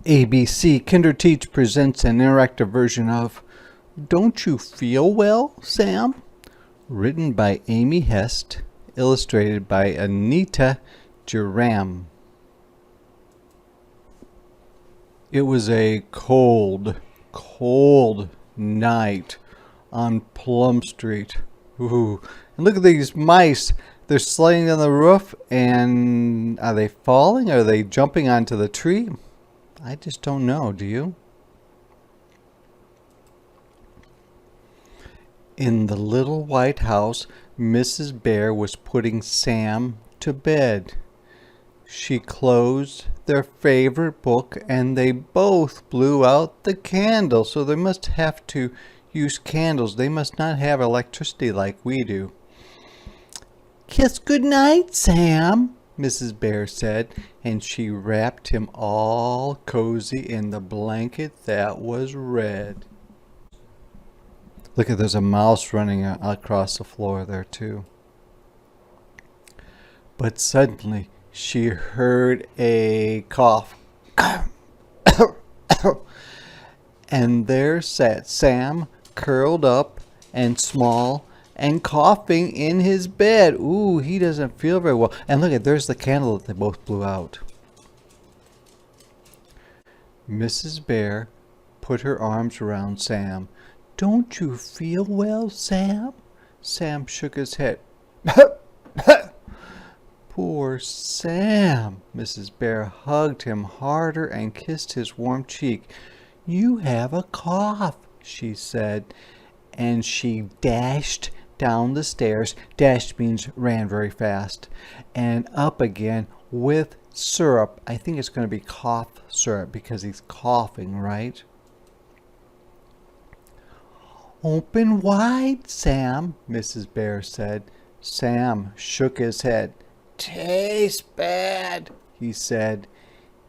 ABC KinderTeach presents an interactive version of Don't You Feel Well, Sam? Written by Amy Hest, illustrated by Anita Jerram. It was a cold night on Plum Street. Ooh. And look at these mice. They're sliding on the roof, and are they falling? Are they jumping onto the tree? I just don't know. Do you? In the little white house, Mrs. Bear was putting Sam to bed. She closed their favorite book, and they both blew out the candle. So they must have to use candles. They must not have electricity like we do. "Kiss goodnight, Sam," Mrs. Bear said, and she wrapped him all cozy in the blanket that was red. Look, there's a mouse running across the floor there too. But suddenly she heard a cough. And there sat Sam, curled up and small and coughing in his bed. Ooh, he doesn't feel very well. And look, there's the candle that they both blew out. Mrs. Bear put her arms around Sam. "Don't you feel well, Sam?" Sam shook his head. Poor Sam. Mrs. Bear hugged him harder and kissed his warm cheek. "You have a cough," she said, and she dashed down the stairs. Dashed means ran very fast, and up again with syrup. I think it's going to be cough syrup because he's coughing, right? "Open wide, Sam," Mrs. Bear said. Sam shook his head. "Tastes bad," he said.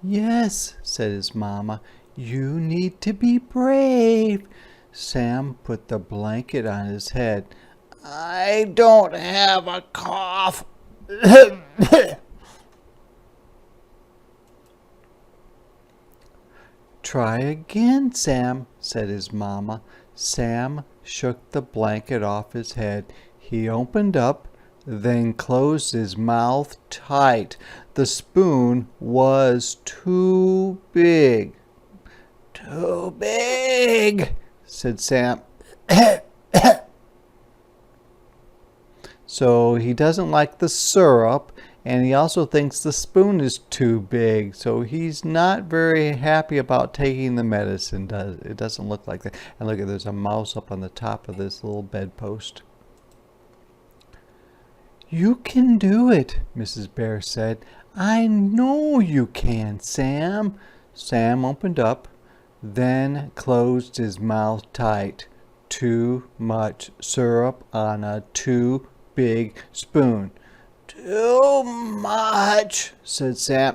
"Yes," said his mama. "You need to be brave." Sam put the blanket on his head. "I don't have a cough." "Try again, Sam," said his mama. Sam shook the blanket off his head. He opened up, then closed his mouth tight. The spoon was too big. "Too big," said Sam. So he doesn't like the syrup, and he also thinks the spoon is too big. So he's not very happy about taking the medicine. It doesn't look like that. And look, there's a mouse up on the top of this little bedpost. "You can do it," Mrs. Bear said. "I know you can, Sam." Sam opened up, then closed his mouth tight. Too much syrup on a too big spoon. "Too much," said Sam.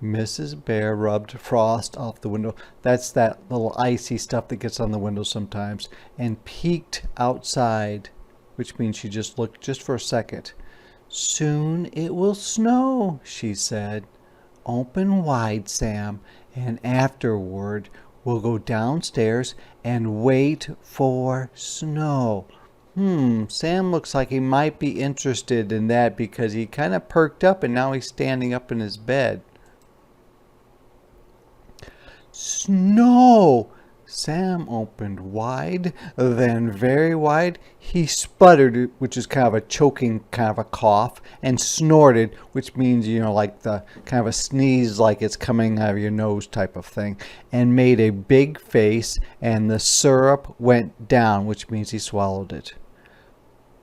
Mrs. Bear rubbed frost off the window. That's that little icy stuff that gets on the window sometimes. And peeked outside, which means she just looked just for a second. "Soon it will snow," she said. "Open wide, Sam, and afterward we'll go downstairs and wait for snow." Sam looks like he might be interested in that because he kind of perked up and now he's standing up in his bed. "Snow!" Sam opened wide, then very wide. He sputtered, which is kind of a choking kind of a cough, and snorted, which means, like the kind of a sneeze, like it's coming out of your nose type of thing, and made a big face, and the syrup went down, which means he swallowed it.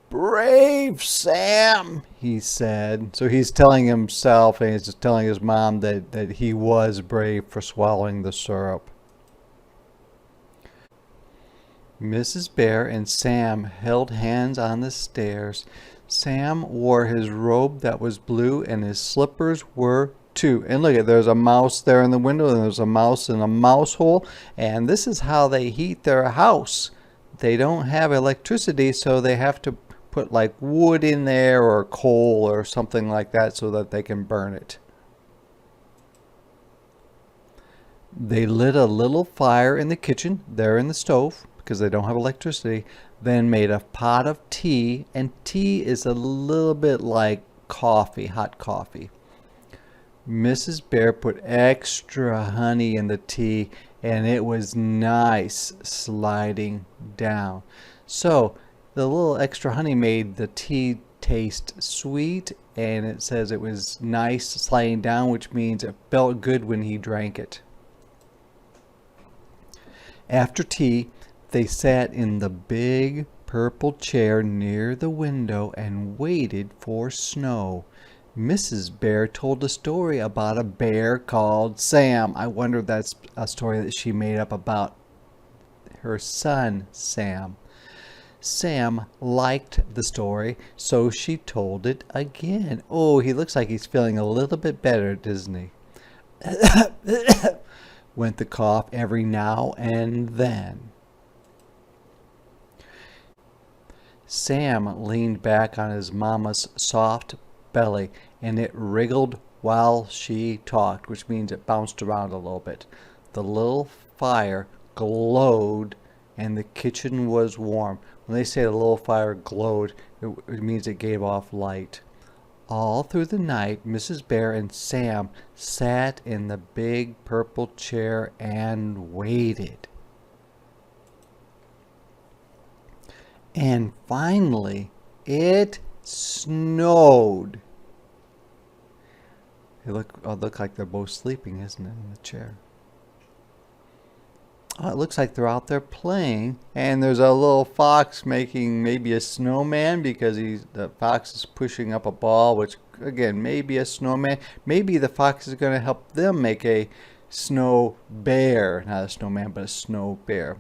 "Brave Sam," he said. So he's telling himself, and he's just telling his mom that he was brave for swallowing the syrup. Mrs. Bear and Sam held hands on the stairs. Sam wore his robe that was blue, and his slippers were too. And look, there's a mouse there in the window, and there's a mouse in a mouse hole. And this is how they heat their house. They don't have electricity, so they have to put like wood in there or coal or something like that so that they can burn it. They lit a little fire in the kitchen, there in the stove, because they don't have electricity, then made a pot of tea, and tea is a little bit like coffee, hot coffee. Mrs. Bear put extra honey in the tea, and it was nice sliding down. So the little extra honey made the tea taste sweet, and it says it was nice sliding down, which means it felt good when he drank it. After tea, they sat in the big purple chair near the window and waited for snow. Mrs. Bear told a story about a bear called Sam. I wonder if that's a story that she made up about her son, Sam. Sam liked the story, so she told it again. Oh, he looks like he's feeling a little bit better, doesn't he? Went the cough every now and then. Sam leaned back on his mama's soft belly, and it wriggled while she talked, which means it bounced around a little bit. The little fire glowed, and the kitchen was warm. When they say the little fire glowed, it means it gave off light. All through the night, Mrs. Bear and Sam sat in the big purple chair and waited. And finally, it snowed. They look like they're both sleeping, isn't it, in the chair? Oh, it looks like they're out there playing, and there's a little fox making maybe a snowman because the fox is pushing up a ball, which again, maybe a snowman. Maybe the fox is going to help them make a snow bear, not a snowman, but a snow bear.